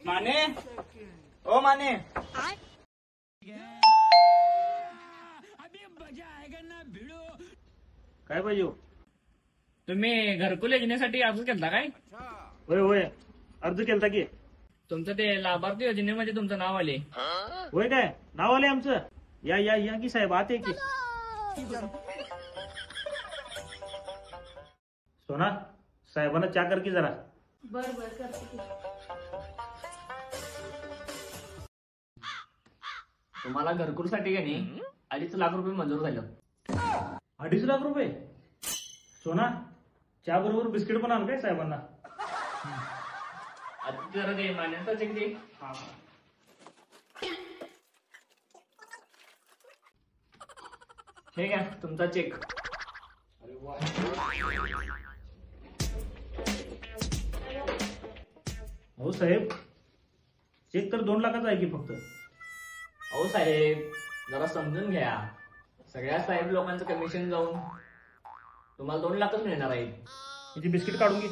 माने ओ माने काय पाहिजे हो? तुम्ही घरकुल योजनेसाठी अर्ज केला काय? होय होय, अर्ज केलता की. तुमचं ते लाभार्थी योजनेमध्ये तुमचं नाव आले. होय काय, नाव आले आमचं? या या या की साहेब, आत आहे की. सोना, साहेबांना चहा कर की जरा. बर बर करते की. तुम्हाला घरकुलसाठी का नाही 2.5 लाख रुपये मंजूर झालं. 2.5 लाख रुपये? सोना, चहा बरोबर बिस्किट पण आण काय साहेबांना. आता जरा ते मान्यता चेक दे. हे घ्या तुमचा चेक. हो साहेब, चेक तर 2 लाखाचा आहे की फक्त. अहो साहेब, जरा समजून घ्या. सगळ्या साहेब लोकांचं कमिशन जाऊन तुम्हाला 2 लाखच मिळणार आहे. याची बिस्किट काढून घे.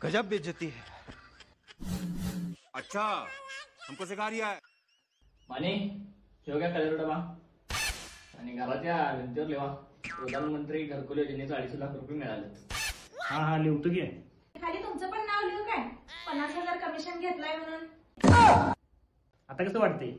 गजब बेइज्जती है. अच्छा, हमको सिखा रिया है. माने ठेव घ्या कलर डबा आणि घराच्या भिंतीवर लिहा प्रधानमंत्री घरकुल योजनेचं 2.5 लाख रुपये मिळाले. हा हा, लिहतो की. खाली तुमचं पण नाव लिहू काय? 50,000 कमिशन घेतलाय म्हणून. आता कसं वाटतंय?